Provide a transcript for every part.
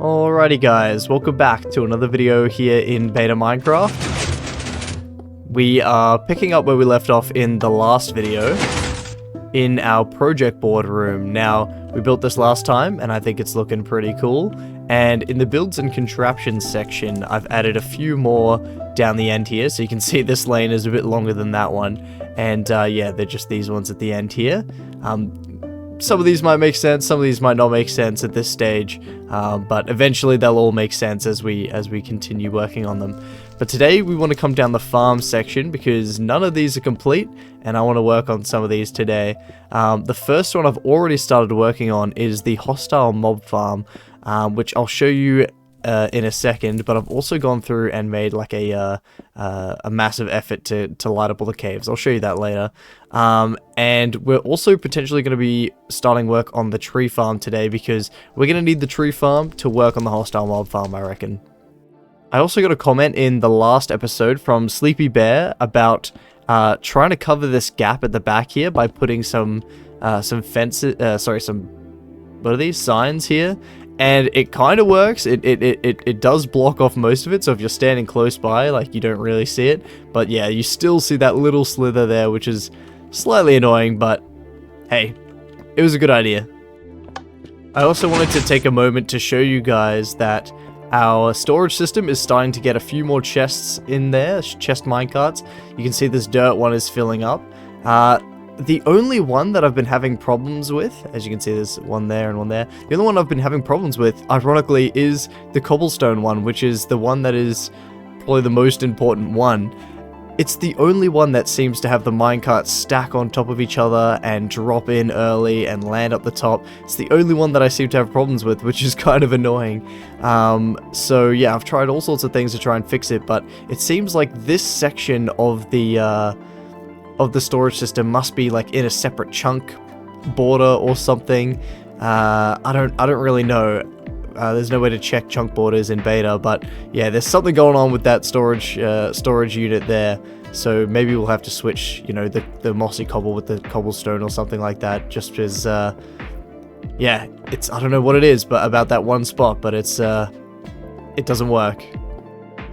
Alrighty guys, welcome back to another video here in Beta Minecraft. We are picking up where we left off in the last video, in our project board room. Now, we built this last time, and I think it's looking pretty cool. And in the builds and contraptions section, I've added a few more down the end here, so you can see this lane is a bit longer than that one. And yeah, they're just these ones at the end here. Some of these might make sense, some of these might not make sense at this stage, but eventually they'll all make sense as we continue working on them. But today we want to come down the farm section because none of these are complete, and I want to work on some of these today. The first one I've already started working on is the hostile mob farm, which I'll show you in a second, but I've also gone through and made like a massive effort to light up all the caves. I'll show you that later. And we're also potentially going to be starting work on the tree farm today because we're going to need the tree farm to work on the hostile mob farm, I reckon. I also got a comment in the last episode from Sleepy Bear about trying to cover this gap at the back here by putting some fences, what are these, signs here? And it kind of works. It does block off most of it, so if you're standing close by, like, you don't really see it. But yeah, you still see that little slither there, which is slightly annoying, but hey, it was a good idea. I also wanted to take a moment to show you guys that our storage system is starting to get a few more chests in there, chest minecarts. You can see this dirt one is filling up. The only one that I've been having problems with, as you can see there's one there and one there, the only one I've been having problems with, ironically, is the cobblestone one, which is the one that is probably the most important one. It's the only one that seems to have the minecarts stack on top of each other and drop in early and land up the top. It's the only one that I seem to have problems with, which is kind of annoying. So yeah, I've tried all sorts of things to try and fix it, but it seems like this section of the storage system must be like in a separate chunk border or something. I don't really know. There's no way to check chunk borders in beta, but yeah, there's something going on with that storage unit there. So maybe we'll have to switch, you know, the mossy cobble with the cobblestone or something like that. Just as yeah, I don't know what it is, but about that one spot, but it doesn't work.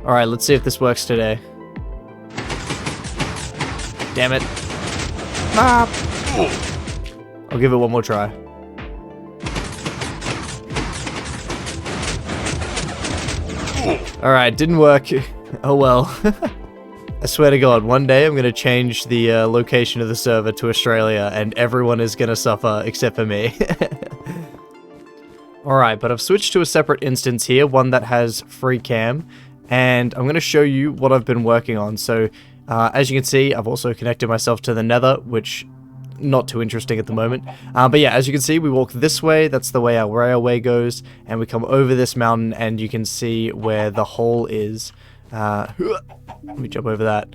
All right, let's see if this works today. Damn it. Ah. I'll give it one more try. Alright, didn't work. Oh well. I swear to God, one day I'm going to change the location of the server to Australia and everyone is going to suffer except for me. Alright, but I've switched to a separate instance here, one that has free cam, and I'm going to show you what I've been working on. So, as you can see, I've also connected myself to the nether, which not too interesting at the moment. But yeah, as you can see, we walk this way, that's the way our railway goes, and we come over this mountain and you can see where the hole is. Let me jump over that.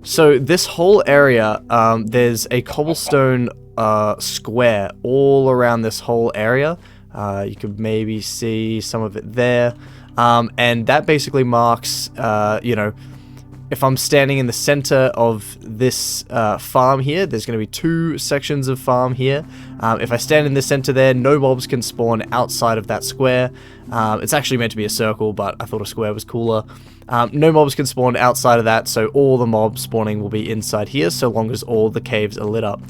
So this whole area, there's a cobblestone square all around this whole area. You could maybe see some of it there. And that basically marks, you know, if I'm standing in the center of this farm here, there's going to be two sections of farm here. If I stand in the center there, no mobs can spawn outside of that square. It's actually meant to be a circle, but I thought a square was cooler. No mobs can spawn outside of that, so all the mob spawning will be inside here, so long as all the caves are lit up.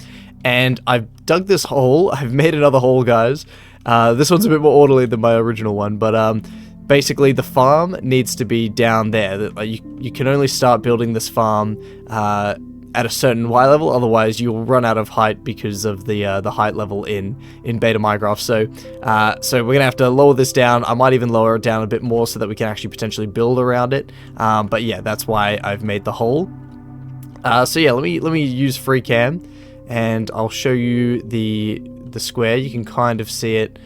And I've dug this hole. I've made another hole, guys. This one's a bit more orderly than my original one, but basically, the farm needs to be down there. You can only start building this farm at a certain Y level, otherwise you'll run out of height because of the height level in Beta Minecraft. So we're gonna have to lower this down. I might even lower it down a bit more so that we can actually potentially build around it. But yeah, that's why I've made the hole. So yeah, let me use free cam, and I'll show you the square. You can kind of see it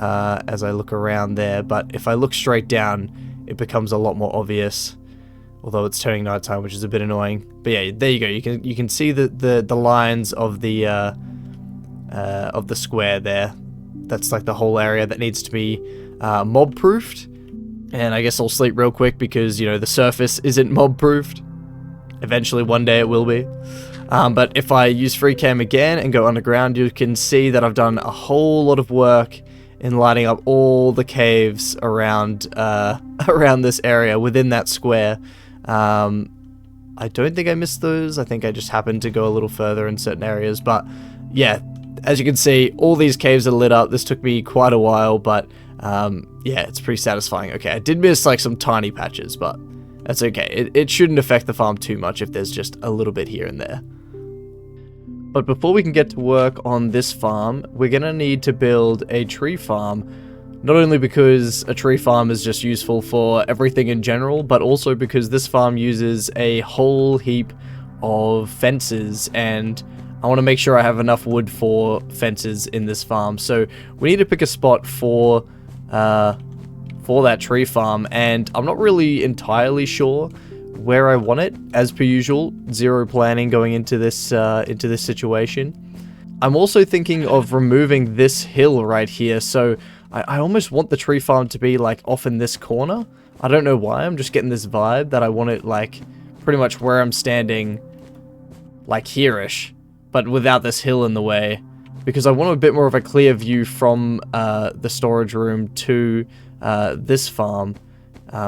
as I look around there, but if I look straight down, it becomes a lot more obvious, although it's turning nighttime, which is a bit annoying. But yeah, there you go. You can see the lines of the square there. That's like the whole area that needs to be mob proofed. And I guess I'll sleep real quick because, you know, the surface isn't mob proofed. Eventually, one day it will be. But if I use free cam again and go underground, you can see that I've done a whole lot of work in lighting up all the caves around around this area within that square. I don't think I missed those. I think I just happened to go a little further in certain areas, but yeah, as you can see, all these caves are lit up. This took me quite a while, but yeah, it's pretty satisfying. Okay, I did miss like some tiny patches, but that's okay. It shouldn't affect the farm too much if there's just a little bit here and there. But before we can get to work on this farm, we're gonna need to build a tree farm. Not only because a tree farm is just useful for everything in general, but also because this farm uses a whole heap of fences, and I want to make sure I have enough wood for fences in this farm. So we need to pick a spot for that tree farm, and I'm not really entirely sure where I want it. As per usual, zero planning going into this situation. I'm also thinking of removing this hill right here, so I almost want the tree farm to be like off in this corner. I don't know why, I'm just getting this vibe that I want it like pretty much where I'm standing, like here-ish, but without this hill in the way, because I want a bit more of a clear view from the storage room to this farm.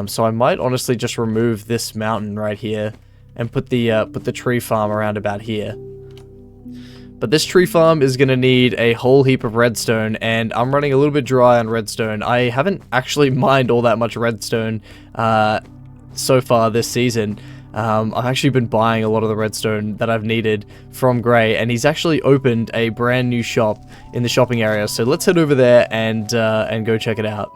So I might honestly just remove this mountain right here and put the tree farm around about here. But this tree farm is going to need a whole heap of redstone, and I'm running a little bit dry on redstone. I haven't actually mined all that much redstone so far this season. I've actually been buying a lot of the redstone that I've needed from Gray, and he's actually opened a brand new shop in the shopping area. So let's head over there and go check it out.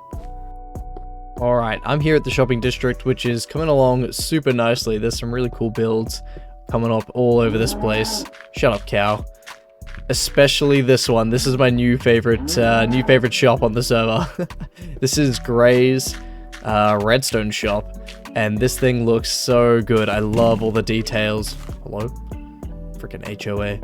Alright, I'm here at the shopping district, which is coming along super nicely. There's some really cool builds coming up all over this place. Shut up, cow. Especially this one. This is my new favorite shop on the server. This is Gray's redstone shop, and this thing looks so good. I love all the details. Hello? Freaking HOA.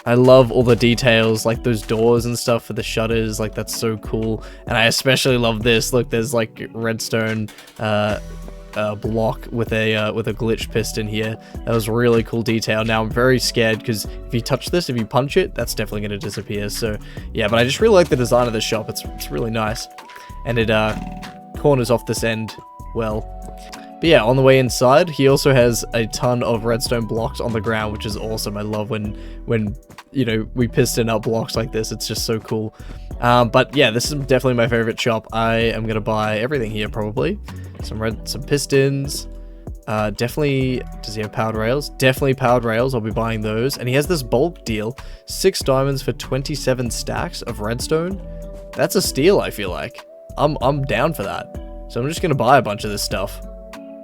I love all the details, like those doors and stuff for the shutters. Like, that's so cool. And I especially love this. Look, there's like redstone block with a glitch piston here. That was really cool detail. Now I'm very scared because if you touch this, if you punch it, that's definitely going to disappear. So yeah, but I just really like the design of the shop. It's really nice, and it corners off this end well. But yeah, on the way inside, he also has a ton of redstone blocks on the ground, which is awesome. I love when you know, we piston up blocks like this. It's just so cool. But yeah, this is definitely my favorite shop. I am gonna buy everything here probably. Some pistons. Definitely, does he have powered rails? Definitely powered rails. I'll be buying those. And he has this bulk deal, 6 diamonds for 27 stacks of redstone. That's a steal, I feel like. I'm down for that. So I'm just gonna buy a bunch of this stuff.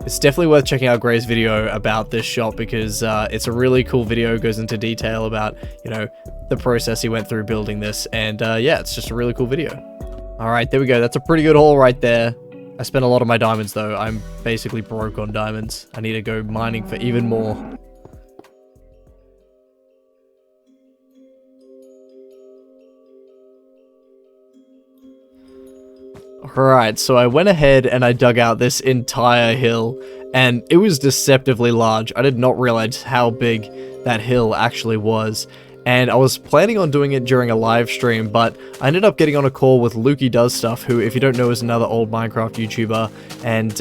It's definitely worth checking out Gray's video about this shop, because it's a really cool video. It goes into detail about, you know, the process he went through building this, and yeah, it's just a really cool video. Alright, there we go. That's a pretty good haul right there. I spent a lot of my diamonds though. I'm basically broke on diamonds. I need to go mining for even more. Alright, so I went ahead and I dug out this entire hill, and it was deceptively large. I did not realize how big that hill actually was, and I was planning on doing it during a live stream, but I ended up getting on a call with Lukey Does Stuff, who, if you don't know, is another old Minecraft YouTuber, and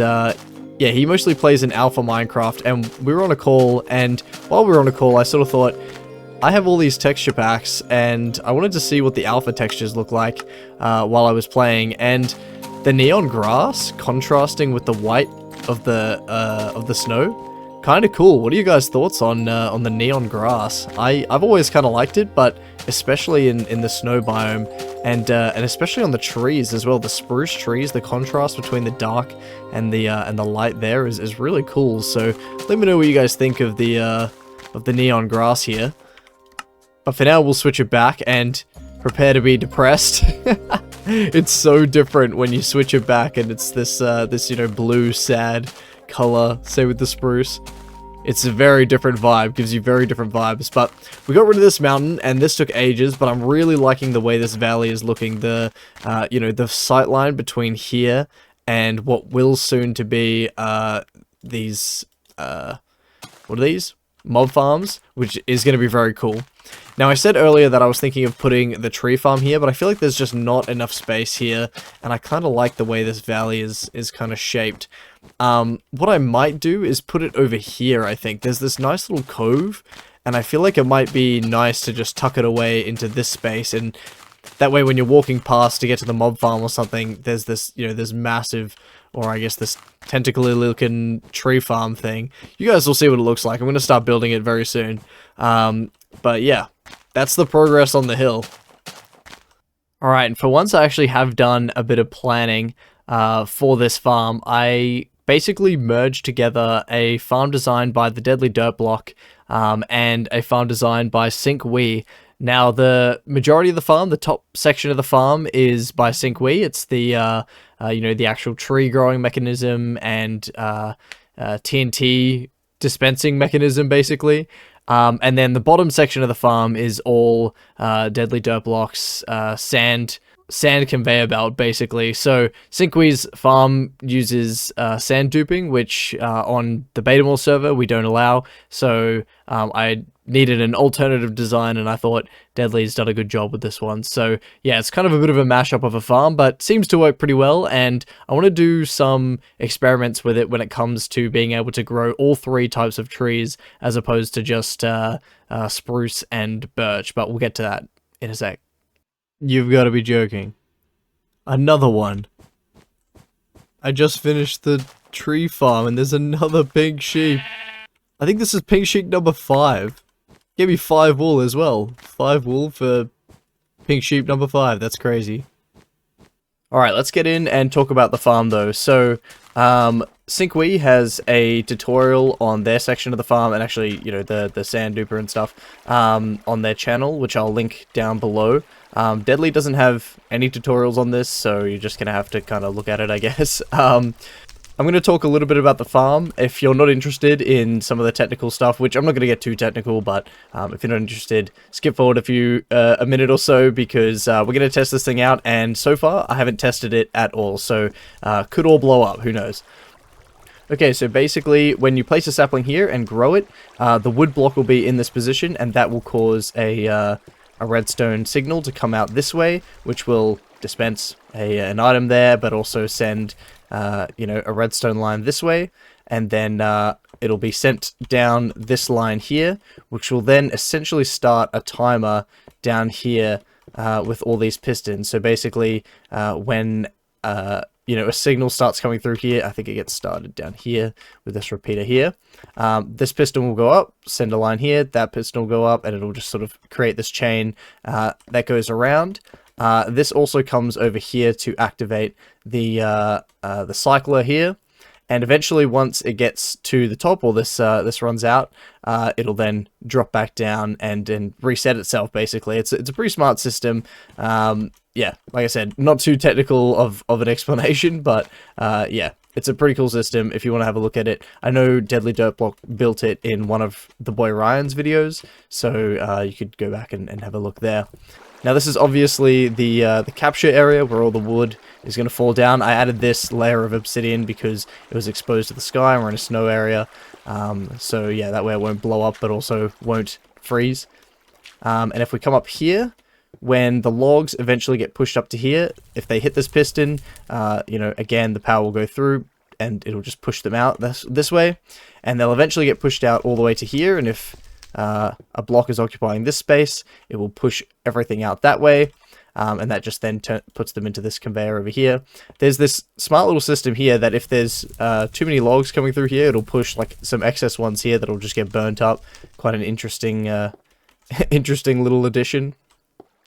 yeah, he mostly plays in Alpha Minecraft, and we were on a call, and while we were on a call, I sort of thought, I have all these texture packs, and I wanted to see what the alpha textures look like while I was playing, and the neon grass contrasting with the white of the snow, kind of cool. What are you guys' thoughts on the neon grass? I've always kind of liked it, but especially in the snow biome, and especially on the trees as well. The spruce trees, the contrast between the dark and the light there is really cool. So let me know what you guys think of the neon grass here. But for now, we'll switch it back and prepare to be depressed. It's so different when you switch it back and it's this you know, blue sad color. Same with the spruce. It's a very different vibe, gives you very different vibes. But we got rid of this mountain, and this took ages, but I'm really liking the way this valley is looking. The you know, the sight line between here and what will soon to be these what are these? mob farms, which is going to be very cool. Now, I said earlier that I was thinking of putting the tree farm here, but I feel like there's just not enough space here, and I kind of like the way this valley is kind of shaped. What I might do is put it over here, I think. There's this nice little cove, and I feel like it might be nice to just tuck it away into this space, and that way when you're walking past to get to the mob farm or something, there's this, you know, this massive, or I guess this tentacly looking tree farm thing. You guys will see what it looks like. I'm going to start building it very soon. But yeah, that's the progress on the hill. Alright, and for once I actually have done a bit of planning for this farm. I basically merged together a farm designed by the Deadly Dirt Block and a farm designed by SyncWe. Now, the majority of the farm, the top section of the farm, is by SyncWe. It's the, you know, the actual tree growing mechanism and TNT dispensing mechanism, basically. And then the bottom section of the farm is all Deadly Dirt Blocks, sand conveyor belt, basically. So SyncWe's farm uses sand duping, which on the Betamore server we don't allow. So I needed an alternative design, and I thought Deadly's done a good job with this one. So yeah, it's kind of a bit of a mashup of a farm, but seems to work pretty well, and I want to do some experiments with it when it comes to being able to grow all three types of trees as opposed to just spruce and birch, but we'll get to that in a sec. You've got to be joking. Another one. I just finished the tree farm and there's another pink sheep. I think this is pink sheep number 5. Give me 5 wool as well. 5 wool for pink sheep number 5. That's crazy. Alright, let's get in and talk about the farm though. So, SyncWe has a tutorial on their section of the farm, and actually, you know, the sand duper and stuff, on their channel, which I'll link down below. Deadly doesn't have any tutorials on this, so you're just gonna have to kind of look at it, I guess. I'm going to talk a little bit about the farm. If you're not interested in some of the technical stuff, which I'm not going to get too technical, but if you're not interested, skip forward a minute or so, because we're going to test this thing out, and so far I haven't tested it at all, so could all blow up, who knows. Okay, so basically when you place a sapling here and grow it, the wood block will be in this position, and that will cause a redstone signal to come out this way, which will dispense an item there, but also send you know, a redstone line this way, and then it'll be sent down this line here, which will then essentially start a timer down here with all these pistons. So basically, when you know, a signal starts coming through here, I think it gets started down here with this repeater here. This piston will go up, send a line here, that piston will go up, and it'll just sort of create this chain that goes around. This also comes over here to activate the cycler here, and eventually once it gets to the top, or this runs out, it'll then drop back down and reset itself. Basically, it's a pretty smart system. Yeah, like I said, not too technical of an explanation, but yeah, it's a pretty cool system if you want to have a look at it. I know Deadly Dirt Block built it in one of the boy Ryan's videos, so you could go back and have a look there. Now this is obviously the capture area where all the wood is going to fall down. I added this layer of obsidian because it was exposed to the sky and we're in a snow area. So yeah, that way it won't blow up but also won't freeze. And if we come up here, when the logs eventually get pushed up to here, if they hit this piston, you know, again, the power will go through and it'll just push them out this way. And they'll eventually get pushed out all the way to here, and if a block is occupying this space, it will push everything out that way, and that just then puts them into this conveyor over here. There's this smart little system here that if there's too many logs coming through here, it'll push like some excess ones here that'll just get burnt up. Quite an interesting interesting little addition.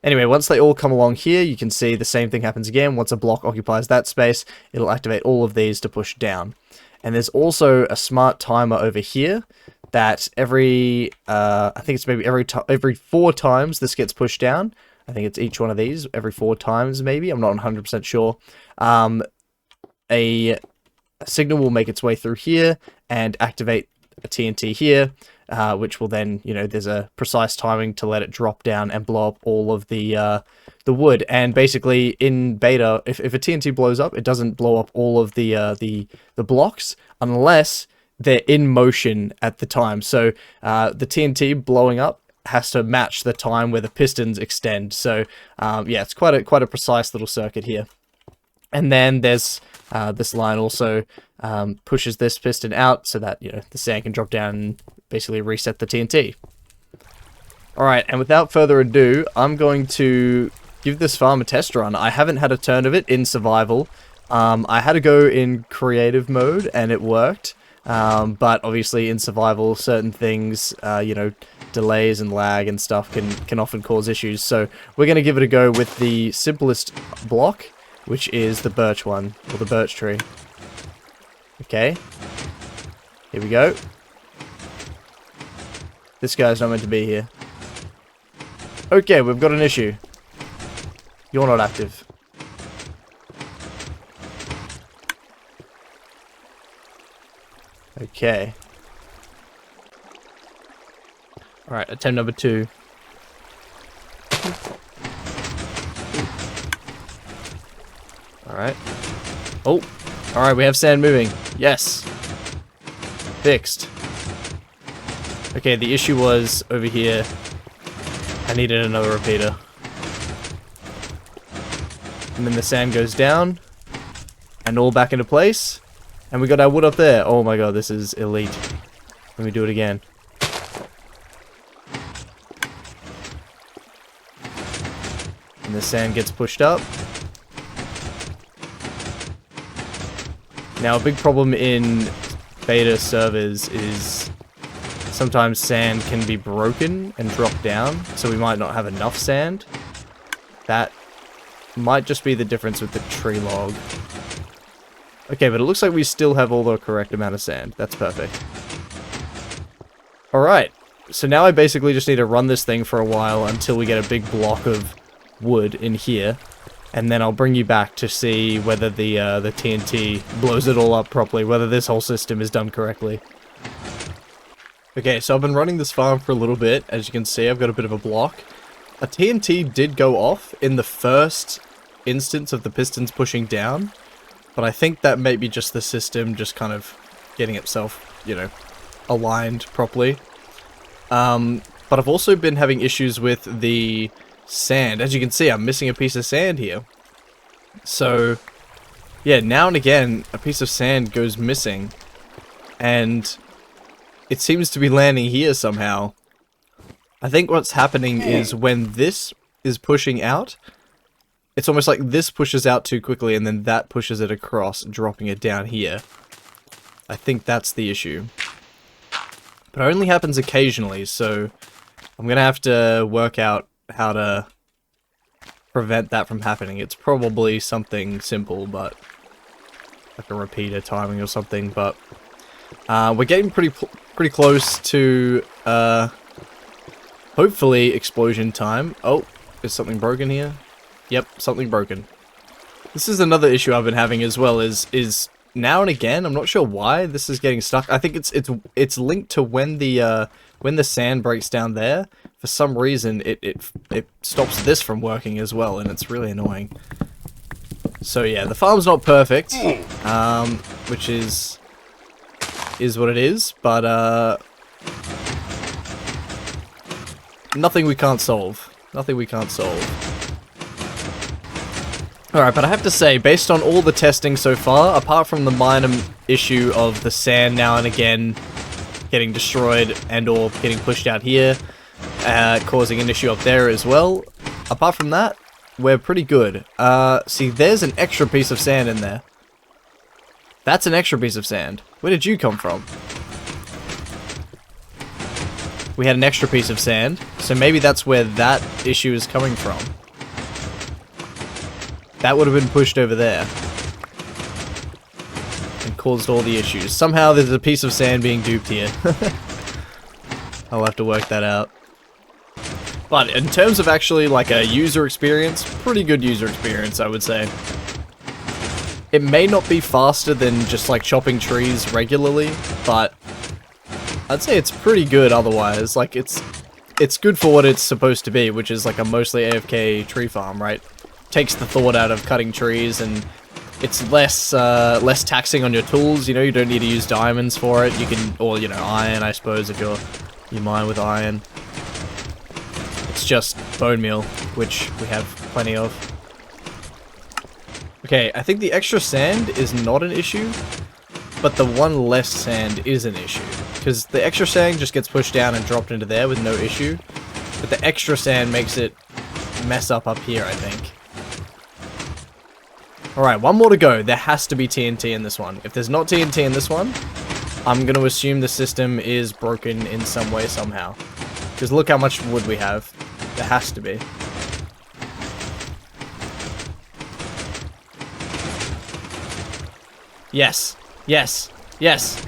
Anyway, once they all come along here, you can see the same thing happens again. Once a block occupies that space, it'll activate all of these to push down. And there's also a smart timer over here that every, I think it's maybe every 4 times this gets pushed down. I think it's each one of these, every 4 times maybe, I'm not 100% sure. A signal will make its way through here and activate a TNT here, which will then, you know, there's a precise timing to let it drop down and blow up all of the wood. And basically in beta, if a TNT blows up, it doesn't blow up all of the blocks unless they're in motion at the time. So the TNT blowing up has to match the time where the pistons extend. So yeah, it's quite a precise little circuit here. And then there's this line also pushes this piston out so that, you know, the sand can drop down and basically reset the TNT. Alright, and without further ado, I'm going to give this farm a test run. I haven't had a turn of it in survival. I had to go in creative mode and it worked. But obviously in survival, certain things, you know, delays and lag and stuff can often cause issues. So we're going to give it a go with the simplest block, which is the birch one, or the birch tree. Okay. Here we go. This guy's not meant to be here. Okay, we've got an issue. You're not active. Okay. Alright, attempt number 2. Alright. Oh! Alright, we have sand moving. Yes! Fixed. Okay, the issue was over here. I needed another repeater. And then the sand goes down. And all back into place. And we got our wood up there. Oh my god, this is elite. Let me do it again. And the sand gets pushed up. Now, a big problem in beta servers is sometimes sand can be broken and drop down, so we might not have enough sand. That might just be the difference with the tree log. Okay, but it looks like we still have all the correct amount of sand. That's perfect. Alright, so now I basically just need to run this thing for a while until we get a big block of wood in here. And then I'll bring you back to see whether the TNT blows it all up properly, whether this whole system is done correctly. Okay, so I've been running this farm for a little bit. As you can see, I've got a bit of a block. A TNT did go off in the first instance of the pistons pushing down. But I think that may be just the system just kind of getting itself, you know, aligned properly. But I've also been having issues with the sand. As you can see, I'm missing a piece of sand here. So, yeah, now and again, a piece of sand goes missing. And it seems to be landing here somehow. I think what's happening is when this is pushing out, it's almost like this pushes out too quickly and then that pushes it across, dropping it down here. I think that's the issue. But it only happens occasionally, so I'm gonna have to work out how to prevent that from happening. It's probably something simple, but like a repeater timing or something, but we're getting pretty close to hopefully explosion time. Oh, is something broken here? Yep, something broken. This is another issue I've been having as well, is now and again, I'm not sure why this is getting stuck. I think it's linked to when the sand breaks down there. For some reason, it stops this from working as well, and it's really annoying. So yeah, the farm's not perfect, which is what it is, but nothing we can't solve. Nothing we can't solve. Alright, but I have to say, based on all the testing so far, apart from the minor issue of the sand now and again getting destroyed and or getting pushed out here, causing an issue up there as well, apart from that, we're pretty good. See, there's an extra piece of sand in there. That's an extra piece of sand. Where did you come from? We had an extra piece of sand, so maybe that's where that issue is coming from. That would have been pushed over there. And caused all the issues. Somehow there's a piece of sand being duped here. I'll have to work that out. But in terms of actually like a user experience, pretty good user experience, I would say. It may not be faster than just like chopping trees regularly, but I'd say it's pretty good otherwise. Like it's good for what it's supposed to be, which is like a mostly AFK tree farm, right? Takes the thought out of cutting trees and It's less taxing on your tools. You know, you don't need to use diamonds for it. You can, or you know, iron, I suppose, if you mine with iron. It's just bone meal, which we have plenty of. Okay, I think the extra sand is not an issue, but the one less sand is an issue. Because the extra sand just gets pushed down and dropped into there with no issue. But the extra sand makes it mess up here, I think. Alright, one more to go. There has to be TNT in this one. If there's not TNT in this one, I'm going to assume the system is broken in some way, somehow. Because look how much wood we have. There has to be. Yes. Yes. Yes.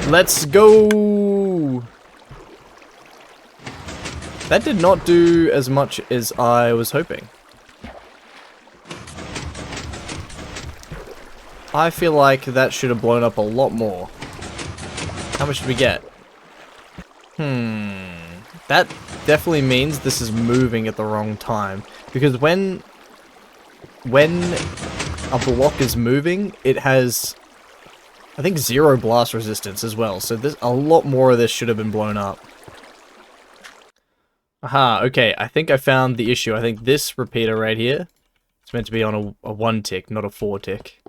Let's go. That did not do as much as I was hoping. I feel like that should have blown up a lot more. How much did we get? That definitely means this is moving at the wrong time. Because when a block is moving, it has, I think, 0 blast resistance as well. So there's a lot more of this should have been blown up. Aha, okay, I think I found the issue. I think this repeater right here, it's meant to be on a 1 tick, not a 4 tick.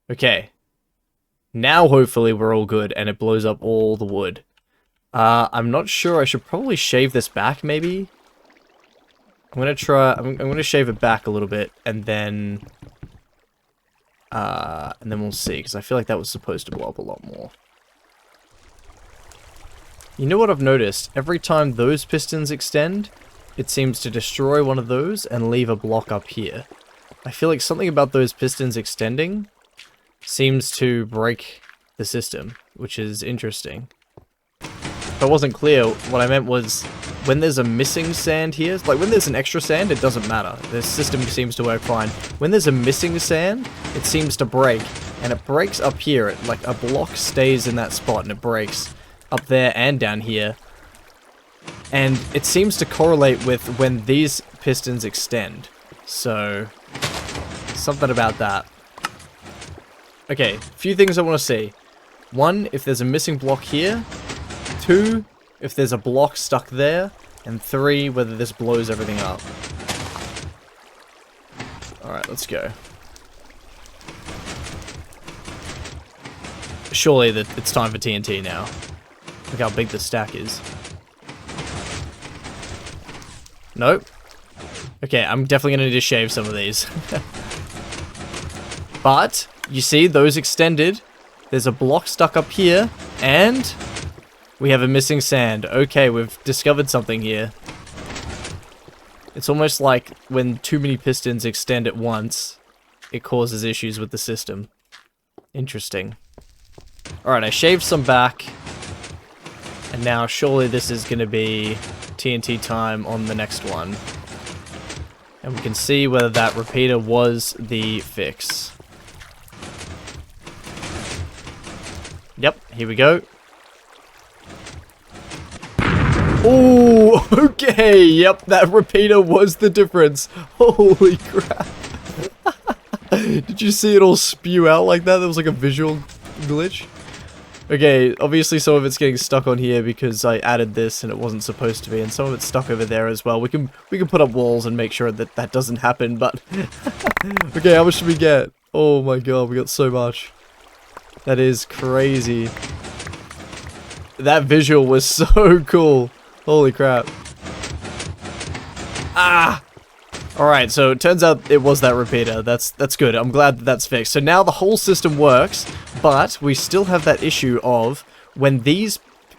Okay. Now hopefully we're all good and it blows up all the wood. I'm not sure. I should probably shave this back, maybe. I'm gonna try. I'm gonna shave it back a little bit, and then we'll see. Because I feel like that was supposed to blow up a lot more. You know what I've noticed? Every time those pistons extend, it seems to destroy one of those and leave a block up here. I feel like something about those pistons extending seems to break the system, which is interesting. If I wasn't clear, what I meant was when there's a missing sand here, like when there's an extra sand, it doesn't matter. The system seems to work fine. When there's a missing sand, it seems to break, and it breaks up here. Like a block stays in that spot and it breaks up there and down here. And it seems to correlate with when these pistons extend. So, something about that. Okay, a few things I want to see. 1, if there's a missing block here. 2, if there's a block stuck there. And 3, whether this blows everything up. Alright, let's go. Surely it's time for TNT now. Look how big the stack is. Nope. Okay, I'm definitely gonna need to shave some of these. But, you see, those extended. There's a block stuck up here, and we have a missing sand. Okay, we've discovered something here. It's almost like when too many pistons extend at once, it causes issues with the system. Interesting. Alright, I shaved some back. And now surely this is going to be TNT time on the next one. And we can see whether that repeater was the fix. Yep, here we go. Oh, okay, yep, that repeater was the difference. Holy crap. Did you see it all spew out like that? There was like a visual glitch. Okay, obviously some of it's getting stuck on here because I added this and it wasn't supposed to be, and some of it's stuck over there as well. We can put up walls and make sure that that doesn't happen, but... Okay, how much did we get? Oh my god, we got so much. That is crazy. That visual was so cool. Holy crap. Ah! Alright, so it turns out it was that repeater. That's good. I'm glad that that's fixed. So now the whole system works, but we still have that issue of when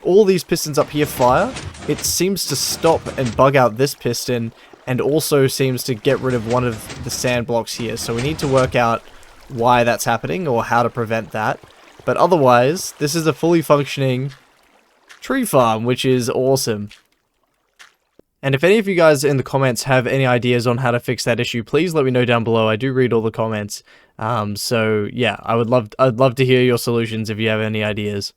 all these pistons up here fire, it seems to stop and bug out this piston, and also seems to get rid of one of the sand blocks here. So we need to work out why that's happening or how to prevent that. But otherwise, this is a fully functioning tree farm, which is awesome. And if any of you guys in the comments have any ideas on how to fix that issue, please let me know down below. I do read all the comments. So yeah, I'd love to hear your solutions if you have any ideas.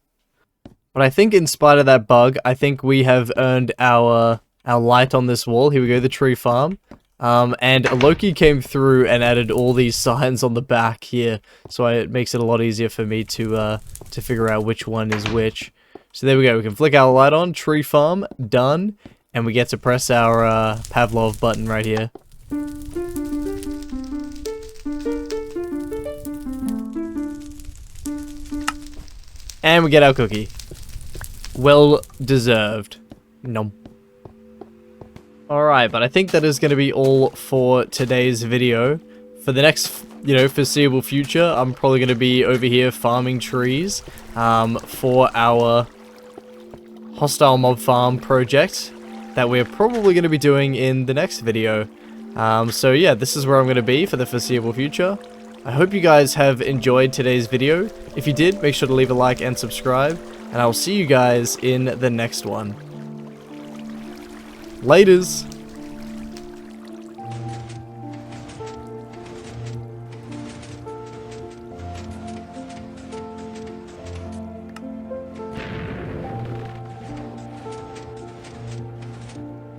But I think in spite of that bug, I think we have earned our light on this wall. Here we go, the tree farm. And Loki came through and added all these signs on the back here, so it makes it a lot easier for me to figure out which one is which. So there we go, we can flick our light on, tree farm, done, and we get to press our Pavlov button right here. And we get our cookie. Well deserved. Nom. Alright, but I think that is going to be all for today's video. For the next, foreseeable future, I'm probably going to be over here farming trees for our hostile mob farm project that we're probably going to be doing in the next video. So yeah, this is where I'm going to be for the foreseeable future. I hope you guys have enjoyed today's video. If you did, make sure to leave a like and subscribe, and I'll see you guys in the next one. Laters!